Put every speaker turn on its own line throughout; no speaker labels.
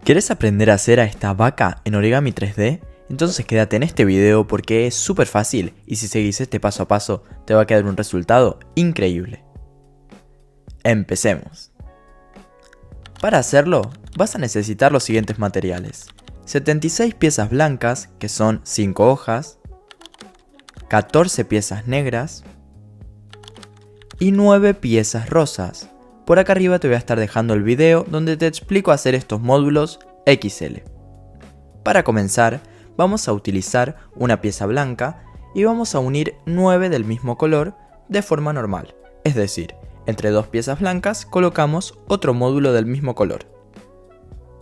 ¿Querés aprender a hacer a esta vaca en Origami 3D? Entonces quédate en este video porque es súper fácil y si seguís este paso a paso te va a quedar un resultado increíble. Empecemos. Para hacerlo vas a necesitar los siguientes materiales: 76 piezas blancas, que son 5 hojas, 14 piezas negras y 9 piezas rosas. Por acá arriba te voy a estar dejando el video donde te explico hacer estos módulos XL. Para comenzar, vamos a utilizar una pieza blanca y vamos a unir 9 del mismo color de forma normal. Es decir, entre dos piezas blancas colocamos otro módulo del mismo color.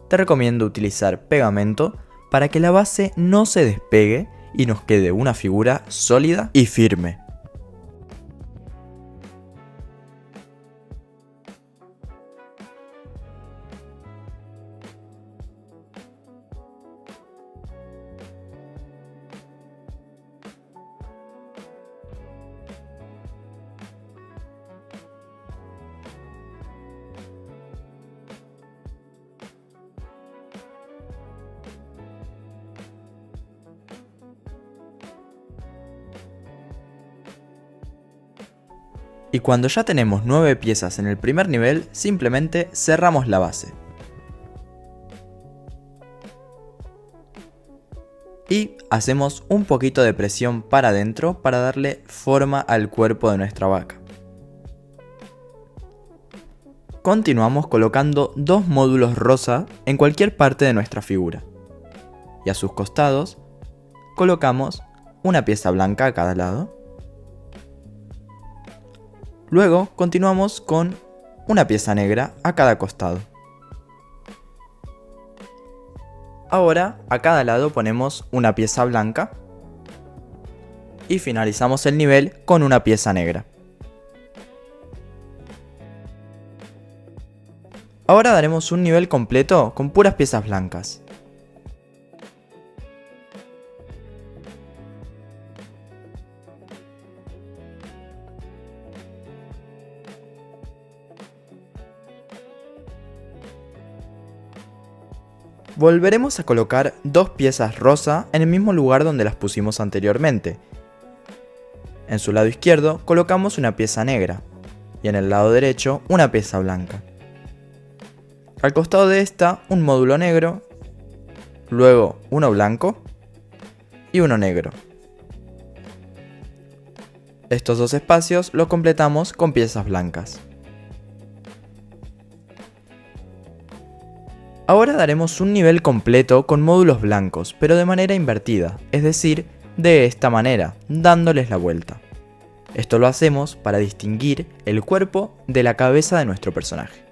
Te recomiendo utilizar pegamento para que la base no se despegue y nos quede una figura sólida y firme. Y cuando ya tenemos 9 piezas en el primer nivel, simplemente cerramos la base. Y hacemos un poquito de presión para adentro para darle forma al cuerpo de nuestra vaca. Continuamos colocando dos módulos rosa en cualquier parte de nuestra figura. Y a sus costados colocamos una pieza blanca a cada lado. Luego continuamos con una pieza negra a cada costado. Ahora a cada lado ponemos una pieza blanca y finalizamos el nivel con una pieza negra. Ahora daremos un nivel completo con puras piezas blancas. Volveremos a colocar dos piezas rosa en el mismo lugar donde las pusimos anteriormente. En su lado izquierdo colocamos una pieza negra y en el lado derecho una pieza blanca. Al costado de esta un módulo negro, luego uno blanco y uno negro. Estos dos espacios los completamos con piezas blancas. Ahora daremos un nivel completo con módulos blancos, pero de manera invertida, es decir, de esta manera, dándoles la vuelta. Esto lo hacemos para distinguir el cuerpo de la cabeza de nuestro personaje.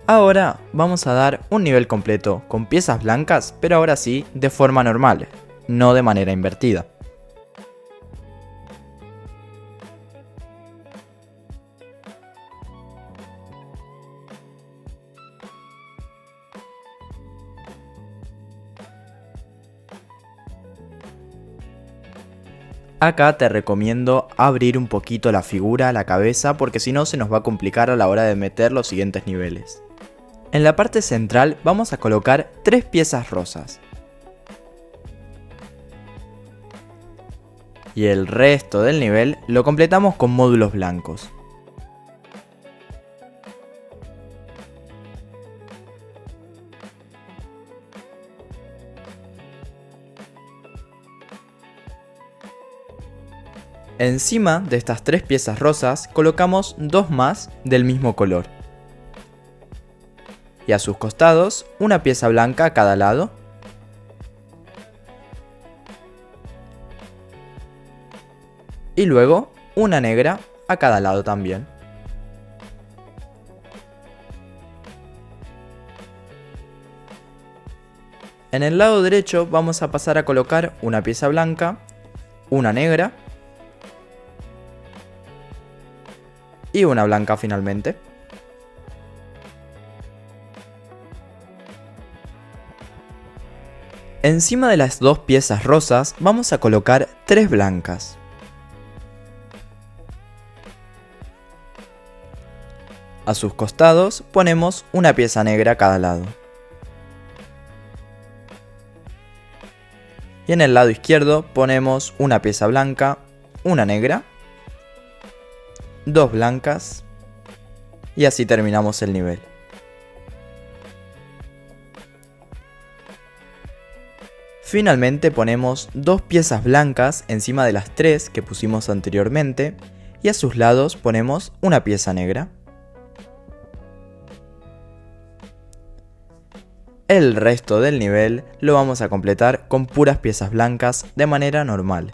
Ahora vamos a dar un nivel completo con piezas blancas, pero ahora sí de forma normal, no de manera invertida. Acá te recomiendo abrir un poquito la figura, la cabeza, porque si no se nos va a complicar a la hora de meter los siguientes niveles. En la parte central vamos a colocar 3 piezas rosas. Y el resto del nivel lo completamos con módulos blancos. Encima de estas 3 piezas rosas colocamos 2 más del mismo color. Y a sus costados una pieza blanca a cada lado. Y luego una negra a cada lado también. En el lado derecho vamos a pasar a colocar una pieza blanca, una negra y una blanca finalmente. Encima de las dos piezas rosas vamos a colocar 3 blancas. A sus costados ponemos una pieza negra a cada lado. Y en el lado izquierdo ponemos una pieza blanca, una negra, 2 blancas y así terminamos el nivel. Finalmente ponemos 2 piezas blancas encima de las 3 que pusimos anteriormente y a sus lados ponemos una pieza negra. El resto del nivel lo vamos a completar con puras piezas blancas de manera normal.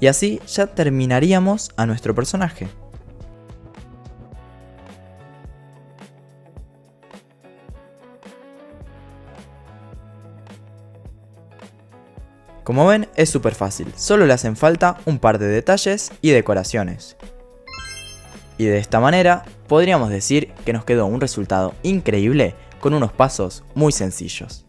Y así ya terminaríamos a nuestro personaje. Como ven, es súper fácil, solo le hacen falta un par de detalles y decoraciones. Y de esta manera, podríamos decir que nos quedó un resultado increíble con unos pasos muy sencillos.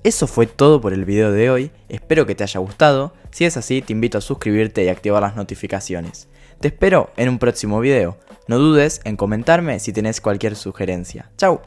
Eso fue todo por el video de hoy, espero que te haya gustado, si es así te invito a suscribirte y activar las notificaciones. Te espero en un próximo video, no dudes en comentarme si tenés cualquier sugerencia. ¡Chao!